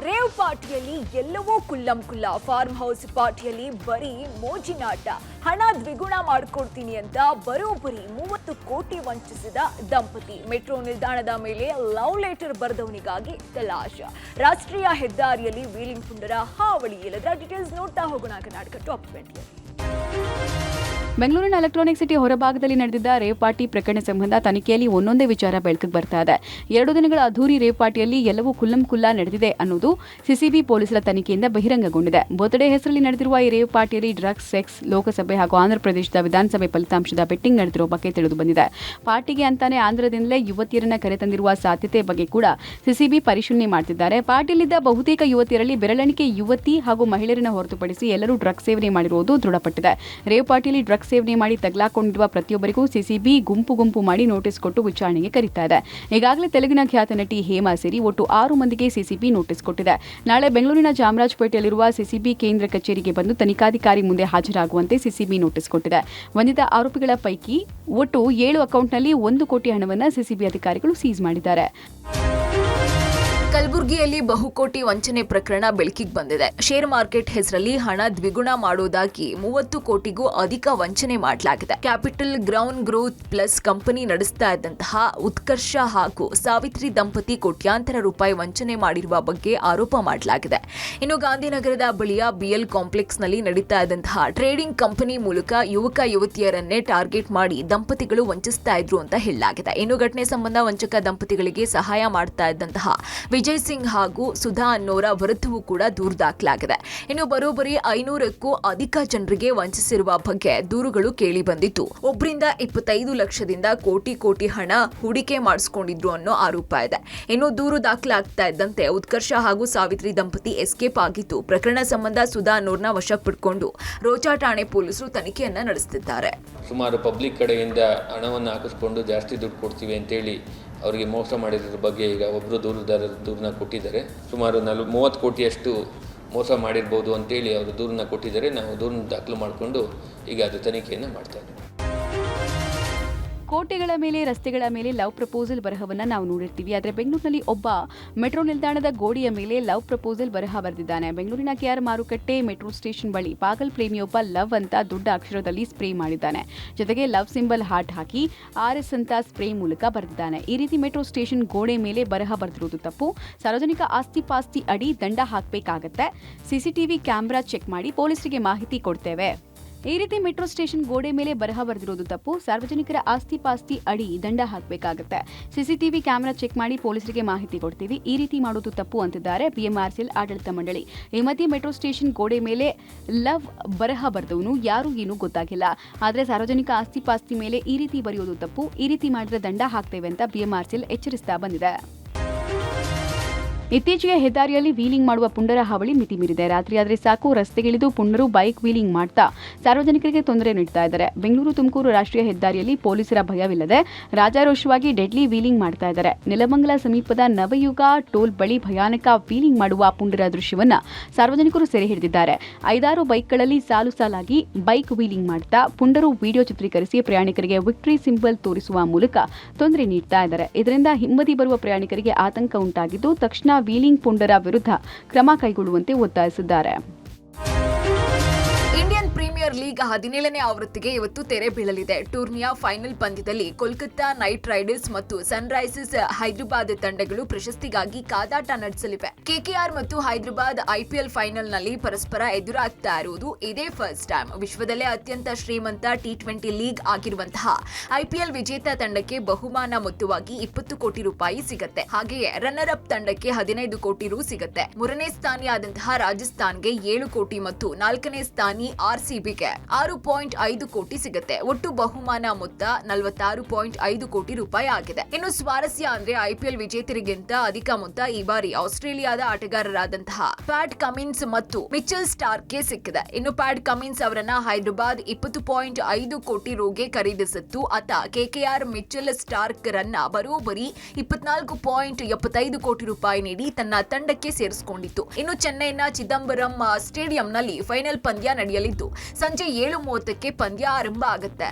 Rave ಪಾರ್ಟಿಯಲ್ಲಿ ಎಲ್ಲವೂ ಕುಲ್ಲಂ farm house ಪಾರ್ಟಿಯಲ್ಲಿ ಬರೀ ಮೋಜಿನಾಟ. ಹಣ ದ್ವಿಗುಣ ಮಾಡ್ಕೊಡ್ತೀನಿ ಅಂತ ಬರೋಬ್ಬರಿ 30 ಕೋಟಿ ವಂಚಿಸಿದ ದಂಪತಿ. ಮೆಟ್ರೋ ನಿಲ್ದಾಣದ ಮೇಲೆ ಲವ್ ಲೆಟರ್ ಬರೆದವನಿಗಾಗಿ ತಲಾಶ್. ರಾಷ್ಟ್ರೀಯ ಹೆದ್ದಾರಿಯಲ್ಲಿ ವೀಲಿಂಗ್ ಪುಂಡರ ಹಾವಳಿ. ಎಲ್ಲದರ ಡೀಟೇಲ್ಸ್ ನೋಡ್ತಾ ಹೋಗೋಣ ಕರ್ನಾಟಕ ಟಾಪ್ 20. ಬೆಂಗಳೂರಿನ ಎಲೆಕ್ಟ್ರಾನಿಕ್ ಸಿಟಿ ಹೊರಭಾಗದಲ್ಲಿ ನಡೆದಿದ್ದ ರೇವ್ ಪಾರ್ಟಿ ಪ್ರಕರಣ ಸಂಬಂಧ ತನಿಖೆಯಲ್ಲಿ ಒಂದೊಂದೇ ವಿಚಾರ ಬೆಳಕಿಗೆ ಬರ್ತಾ ಇದೆ. 2 ದಿನಗಳ ಅಧೂರಿ ರೇವ್ ಪಾರ್ಟಿಯಲ್ಲಿ ಎಲ್ಲವೂ ಕುಲ್ಲಂ ನಡೆದಿದೆ ಅನ್ನೋದು ಸಿಸಿಬಿ ಪೊಲೀಸರ ತನಿಖೆಯಿಂದ ಬಹಿರಂಗಗೊಂಡಿದೆ. ಬರ್ತ್ಡೇ ಹೆಸರಲ್ಲಿ ನಡೆದಿರುವ ಈ ರೇವ್ ಪಾರ್ಟಿಯಲ್ಲಿ ಡ್ರಗ್ಸ್, ಸೆಕ್ಸ್, ಲೋಕಸಭೆ ಹಾಗೂ ಆಂಧ್ರಪ್ರದೇಶದ ವಿಧಾನಸಭೆ ಫಲಿತಾಂಶದ ಬೆಟ್ಟಿಂಗ್ ನಡೆದಿರುವ ಬಗ್ಗೆ ತಿಳಿದು ಬಂದಿದೆ. ಪಾರ್ಟಿಗೆ ಅಂತಾನೆ ಆಂಧ್ರದಿಂದಲೇ ಯುವತಿಯರನ್ನ ಕರೆತಂದಿರುವ ಸಾಧ್ಯತೆ ಬಗ್ಗೆ ಕೂಡ ಸಿಸಿಬಿ ಪರಿಶೀಲನೆ ಮಾಡುತ್ತಿದ್ದಾರೆ. ಪಾರ್ಟಿಯಲ್ಲಿದ್ದ ಬಹುತೇಕ ಯುವತಿಯರಲ್ಲಿ ಬೆರಳೆಣಿಕೆ ಯುವತಿ ಹಾಗೂ ಮಹಿಳೆಯರನ್ನ ಹೊರತುಪಡಿಸಿ ಎಲ್ಲರೂ ಡ್ರಗ್ಸ್ ಸೇವನೆ ಮಾಡಿರುವುದು ದೃಢಪಟ್ಟಿದೆ. ರೇವ್ ಪಾರ್ಟಿಯಲ್ಲಿ ಡ್ರಗ್ಸ್ ಸೇವನೆ ಮಾಡಿ ತಗಲಾಕೊಂಡಿರುವ ಪ್ರತಿಯೊಬ್ಬರಿಗೂ ಸಿಸಿಬಿ ಗುಂಪು ಮಾಡಿ ನೋಟಿಸ್ ಕೊಟ್ಟು ವಿಚಾರಣೆಗೆ ಕರೀತಾ ಇದೆ. ಈಗಾಗಲೇ ತೆಲುಗಿನ ಖ್ಯಾತ ನಟಿ ಹೇಮಾ ಸೇರಿ ಒಟ್ಟು 6 ಮಂದಿಗೆ ಸಿಸಿಬಿ ನೋಟಿಸ್ ಕೊಟ್ಟಿದೆ. ನಾಳೆ ಬೆಂಗಳೂರಿನ ಚಾಮರಾಜಪೇಟೆಯಲ್ಲಿರುವ ಸಿಸಿಬಿ ಕೇಂದ್ರ ಕಚೇರಿಗೆ ಬಂದು ತನಿಖಾಧಿಕಾರಿ ಮುಂದೆ ಹಾಜರಾಗುವಂತೆ ಸಿಸಿಬಿ ನೋಟಿಸ್ ಕೊಟ್ಟಿದೆ. ಬಂಧಿತ ಆರೋಪಿಗಳ ಪೈಕಿ ಒಟ್ಟು 7 ಅಕೌಂಟ್ನಲ್ಲಿ 1 ಕೋಟಿ ಹಣವನ್ನು ಸಿಸಿಬಿ ಅಧಿಕಾರಿಗಳು ಸೀಸ್ ಮಾಡಿದ್ದಾರೆ. ಕಲಬುರಗಿಯಲ್ಲಿ ಬಹುಕೋಟಿ ವಂಚನೆ ಪ್ರಕರಣ ಬೆಳಕಿಗೆ ಬಂದಿದೆ. ಶೇರ್ ಮಾರ್ಕೆಟ್ ಹೆಸರಲ್ಲಿ ಹಣ ದ್ವಿಗುಣ ಮಾಡೋದಾಗಿ 30 ಕೋಟಿಗೂ ಅಧಿಕ ವಂಚನೆ ಮಾಡಲಾಗಿದೆ. Capital ground growth plus company ನಡೆಸ್ತಾ ಇದ್ದಂತಹ ಉತ್ಕರ್ಷ ಹಾಗೂ ಸಾವಿತ್ರಿ ದಂಪತಿ ಕೋಟ್ಯಾಂತರ ರೂಪಾಯಿ ವಂಚನೆ ಮಾಡಿರುವ ಬಗ್ಗೆ ಆರೋಪ ಮಾಡಲಾಗಿದೆ. ಇನ್ನು ಗಾಂಧಿನಗರದ ಬಳಿಯ ಬಿಎಲ್ ಕಾಂಪ್ಲೆಕ್ಸ್ನಲ್ಲಿ ನಡೀತಾ ಇದ್ದಂತಹ ಟ್ರೇಡಿಂಗ್ ಕಂಪನಿ ಮೂಲಕ ಯುವಕ ಯುವತಿಯರನ್ನೇ ಟಾರ್ಗೆಟ್ ಮಾಡಿ ದಂಪತಿಗಳು ವಂಚಿಸ್ತಾ ಇದ್ರು ಅಂತ ಹೇಳಲಾಗಿದೆ. ಇನ್ನು ಘಟನೆ ಸಂಬಂಧ ವಂಚಕ ದಂಪತಿಗಳಿಗೆ ಸಹಾಯ ಮಾಡ್ತಾ ಇದ್ದಂತಹ ವಿಜಯ್ ಸಿಂಗ್ ಹಾಗೂ ಸುಧಾ ಅನ್ನೋರ ವಿರುದ್ಧವೂ ಕೂಡ ದೂರು ದಾಖಲಾಗಿದೆ. ಇನ್ನು ಬರೋಬ್ಬರಿ 500ಕ್ಕೂ ಅಧಿಕ ಜನರಿಗೆ ವಂಚಿಸಿರುವ ಬಗ್ಗೆ ದೂರುಗಳು ಕೇಳಿ ಬಂದಿತ್ತು. ಒಬ್ಬರಿಂದ 25 ಲಕ್ಷದಿಂದ ಕೋಟಿ ಹಣ ಹೂಡಿಕೆ ಮಾಡಿಸಿಕೊಂಡಿದ್ರು ಅನ್ನೋ ಆರೋಪ ಇದೆ. ಇನ್ನು ದೂರು ದಾಖಲಾಗ್ತಾ ಇದ್ದಂತೆ ಉತ್ಕರ್ಷ ಹಾಗೂ ಸಾವಿತ್ರಿ ದಂಪತಿ ಎಸ್ಕೇಪ್ ಆಗಿತ್ತು. ಪ್ರಕರಣ ಸಂಬಂಧ ಸುಧಾ ಅನ್ನೋರ್ನ ವಶಕ್ಕೆ ಪಡ್ಕೊಂಡು ರೋಚಾ ಠಾಣೆ ಪೊಲೀಸರು ತನಿಖೆಯನ್ನ ನಡೆಸುತ್ತಿದ್ದಾರೆ. ಸುಮಾರು ಪಬ್ಲಿಕ್ ಕಡೆಯಿಂದ ಹಣವನ್ನು ಹಾಕಿಸ್ಕೊಂಡು ಜಾಸ್ತಿ ದುಡ್ಡು ಕೊಡ್ತೀವಿ ಅಂತೇಳಿ ಅವರಿಗೆ ಮೋಸ ಮಾಡಿರೋದ್ರ ಬಗ್ಗೆ ಈಗ ಒಬ್ಬರು ದೂರನ್ನ ಕೊಟ್ಟಿದ್ದಾರೆ. ಸುಮಾರು 30 ಕೋಟಿಯಷ್ಟು ಮೋಸ ಮಾಡಿರ್ಬೋದು ಅಂತೇಳಿ ಅವರು ದೂರನ್ನ ಕೊಟ್ಟಿದ್ದಾರೆ. ನಾವು ದೂರನ್ನ ದಾಖಲು ಮಾಡಿಕೊಂಡು ಈಗ ಅದು ತನಿಖೆಯನ್ನು ಮಾಡ್ತಾ ಇದ್ದೀವಿ. ಕೋಟೆಗಳ ಮೇಲೆ, ರಸ್ತೆಗಳ ಮೇಲೆ ಲವ್ ಪ್ರಪೋಸಲ್ ಬರಹವನ್ನು ನಾವು ನೋಡಿರ್ತೀವಿ. ಆದರೆ ಬೆಂಗಳೂರಿನಲ್ಲಿ ಒಬ್ಬ ಮೆಟ್ರೋ ನಿಲ್ದಾಣದ ಗೋಡೆಯ ಮೇಲೆ ಲವ್ ಪ್ರಪೋಸಲ್ ಬರಹ ಬರೆದಿದ್ದಾನೆ. ಬೆಂಗಳೂರಿನ ಕೆಆರ್ ಮಾರುಕಟ್ಟೆ ಮೆಟ್ರೋ ಸ್ಟೇಷನ್ ಬಳಿ ಪಾಗಲ್ ಪ್ರೇಮಿಯೊಬ್ಬ ಲವ್ ಅಂತ ದೊಡ್ಡ ಅಕ್ಷರದಲ್ಲಿ ಸ್ಪ್ರೇ ಮಾಡಿದ್ದಾನೆ. ಜೊತೆಗೆ ಲವ್ ಸಿಂಬಲ್ ಹಾರ್ಟ್ ಹಾಕಿ RS ಅಂತ ಸ್ಪ್ರೇ ಮೂಲಕ ಬರೆದಿದ್ದಾನೆ. ಈ ರೀತಿ ಮೆಟ್ರೋ ಸ್ಟೇಷನ್ ಗೋಡೆ ಮೇಲೆ ಬರಹ ಬರೆದಿರುವುದು ತಪ್ಪು. ಸಾರ್ವಜನಿಕ ಆಸ್ತಿ ಪಾಸ್ತಿ ಅಡಿ ದಂಡ ಹಾಕಬೇಕಾಗತ್ತೆ. ಸಿಸಿಟಿವಿ ಕ್ಯಾಮೆರಾ ಚೆಕ್ ಮಾಡಿ ಪೊಲೀಸರಿಗೆ ಮಾಹಿತಿ ಕೊಡ್ತೇವೆ. ಈ ರೀತಿ ಮೆಟ್ರೋ ಸ್ಟೇಷನ್ ಗೋಡೆ ಮೇಲೆ ಬರಹ ಬರೆದಿರೋದು ತಪ್ಪು. ಸಾರ್ವಜನಿಕರ ಆಸ್ತಿ ಪಾಸ್ತಿ ಅಡಿ ದಂಡ ಹಾಕಬೇಕಾಗುತ್ತೆ. ಸಿಸಿಟಿವಿ ಕ್ಯಾಮೆರಾ ಚೆಕ್ ಮಾಡಿ ಪೊಲೀಸರಿಗೆ ಮಾಹಿತಿ ಕೊಡ್ತೀವಿ. ಈ ರೀತಿ ಮಾಡೋದು ತಪ್ಪು ಅಂತಿದ್ದಾರೆ BMRCL ಆಡಳಿತ ಮಂಡಳಿ. ಈ ಮಧ್ಯೆ ಮೆಟ್ರೋ ಸ್ಟೇಷನ್ ಗೋಡೆ ಮೇಲೆ ಲವ್ ಬರಹ ಬರೆದವನು ಯಾರು ಏನೂ ಗೊತ್ತಾಗಿಲ್ಲ. ಆದರೆ ಸಾರ್ವಜನಿಕ ಆಸ್ತಿ ಪಾಸ್ತಿ ಮೇಲೆ ಈ ರೀತಿ ಬರೆಯೋದು ತಪ್ಪು. ಈ ರೀತಿ ಮಾಡಿದ್ರೆ ದಂಡ ಹಾಕ್ತೇವೆ ಅಂತ BMRCL ಎಚ್ಚರಿಸ್ತಾ ಬಂದಿದೆ. ಇತ್ತೀಚೆಗೆ ಹೆದ್ದಾರಿಯಲ್ಲಿ ವೀಲಿಂಗ್ ಮಾಡುವ ಪುಂಡರ ಹಾವಳಿ ಮಿತಿ ಮೀರಿದೆ. ರಾತ್ರಿಯಾದರೆ ಸಾಕು ರಸ್ತೆಗಿಳಿದು ಪುಂಡರು ಬೈಕ್ ವೀಲಿಂಗ್ ಮಾಡ್ತಾ ಸಾರ್ವಜನಿಕರಿಗೆ ತೊಂದರೆ ನೀಡ್ತಾ ಇದ್ದಾರೆ. ಬೆಂಗಳೂರು ತುಮಕೂರು ರಾಷ್ಟ್ರೀಯ ಹೆದ್ದಾರಿಯಲ್ಲಿ ಪೊಲೀಸರ ಭಯವಿಲ್ಲದೆ ರಾಜಾರೋಷವಾಗಿ ಡೆಡ್ಲಿ ವೀಲಿಂಗ್ ಮಾಡ್ತಾ ಇದ್ದಾರೆ. ನೆಲಮಂಗಲ ಸಮೀಪದ ನವಯುಗ ಟೋಲ್ ಬಳಿ ಭಯಾನಕ ವೀಲಿಂಗ್ ಮಾಡುವ ಪುಂಡರ ದೃಶ್ಯವನ್ನ ಸಾರ್ವಜನಿಕರು ಸೆರೆ ಹಿಡಿದಿದ್ದಾರೆ. 5-6 ಬೈಕ್ಗಳಲ್ಲಿ ಸಾಲಾಗಿ ಬೈಕ್ ವೀಲಿಂಗ್ ಮಾಡ್ತಾ ಪುಂಡರು ವಿಡಿಯೋ ಚಿತ್ರೀಕರಿಸಿ ಪ್ರಯಾಣಿಕರಿಗೆ ವಿಕ್ಟರಿ ಸಿಂಬಲ್ ತೋರಿಸುವ ಮೂಲಕ ತೊಂದರೆ ನೀಡ್ತಾ ಇದ್ದಾರೆ. ಇದರಿಂದ ಹಿಂಬದಿ ಬರುವ ಪ್ರಯಾಣಿಕರಿಗೆ ಆತಂಕ ಉಂಟಾಗಿದ್ದು ತಕ್ಷಣ ವೀಲಿಂಗ್ ಪುಂಡರ ವಿರುದ್ಧ ಕ್ರಮ ಕೈಗೊಳ್ಳುವಂತೆ ಒತ್ತಾಯಿಸಿದ್ದಾರೆ. ಪ್ರೀಮಿಯರ್ ಲೀಗ್ 17ನೇ ಆವೃತ್ತಿಗೆ ಇವತ್ತು ತೆರೆ ಬೀಳಲಿದೆ. ಟೂರ್ನಿಯ ಫೈನಲ್ ಪಂದ್ಯದಲ್ಲಿ ಕೋಲ್ಕತ್ತಾ ನೈಟ್ ರೈಡರ್ಸ್ ಮತ್ತು ಸನ್ರೈಸರ್ಸ್ ಹೈದರಾಬಾದ್ ತಂಡಗಳು ಪ್ರಶಸ್ತಿಗಾಗಿ ಕಾದಾಟ ನಡೆಸಲಿವೆ. KKR ಮತ್ತು ಹೈದರಾಬಾದ್ IPL ಫೈನಲ್ನಲ್ಲಿ ಪರಸ್ಪರ ಎದುರಾಗ್ತಾ ಇರುವುದು ಇದೇ ಫಸ್ಟ್ ಟೈಮ್. ವಿಶ್ವದಲ್ಲೇ ಅತ್ಯಂತ ಶ್ರೀಮಂತ T20 ಲೀಗ್ ಆಗಿರುವಂತಹ IPL ವಿಜೇತ ತಂಡಕ್ಕೆ ಬಹುಮಾನ ಮೊತ್ತವಾಗಿ 20 ಕೋಟಿ ರೂಪಾಯಿ ಸಿಗುತ್ತೆ. ಹಾಗೆಯೇ ರನ್ನರ್ ಅಪ್ ತಂಡಕ್ಕೆ 15 ಕೋಟಿ ರು ಸಿಗುತ್ತೆ. 3ನೇ ಸ್ಥಾನಿಯಾದಂತಹ ರಾಜಸ್ಥಾನ್ಗೆ 7 ಕೋಟಿ ಮತ್ತು 4ನೇ ಸ್ಥಾನಿ RCBಗೆ 6.5 ಕೋಟಿ ಸಿಗುತ್ತೆ. ಒಟ್ಟು ಬಹುಮಾನ ಮೊತ್ತ 46.5 ಕೋಟಿ ರೂಪಾಯಿ ಆಗಿದೆ. ಇನ್ನು ಸ್ವಾರಸ್ಯ ಅಂದ್ರೆ IPL ವಿಜೇತರಿಗಿಂತ ಅಧಿಕ ಮೊತ್ತ ಈ ಬಾರಿ ಆಸ್ಟ್ರೇಲಿಯಾದ ಆಟಗಾರರಾದಂತಹ ಪ್ಯಾಟ್ ಕಮಿನ್ಸ್ ಮತ್ತು ಮಿಚೆಲ್ ಸ್ಟಾರ್ಕ್ಗೆ ಸಿಕ್ಕಿದೆ. ಇನ್ನು ಪ್ಯಾಟ್ ಕಮಿನ್ಸ್ ಅವರನ್ನ ಹೈದರಾಬಾದ್ 20.5 ಕೋಟಿ ರುಗೆ ಖರೀದಿಸಿತ್ತು. ಆತ KKR ಮಿಚೆಲ್ ಸ್ಟಾರ್ಕ್ ರನ್ನ ಬರೋಬ್ಬರಿ 24.75 ಕೋಟಿ ರೂಪಾಯಿ ನೀಡಿ ತನ್ನ ತಂಡಕ್ಕೆ ಸೇರಿಸಿಕೊಂಡಿತ್ತು. ಇನ್ನು ಚೆನ್ನೈನ ಚಿದಂಬರಂ ಸ್ಟೇಡಿಯಂನಲ್ಲಿ ಫೈನಲ್ ಪಂದ್ಯ ನಡೆಯಲಿದ್ದು ಸಂಜೆ 7:30ಕ್ಕೆ ಪಂದ್ಯ ಆರಂಭ ಆಗುತ್ತೆ.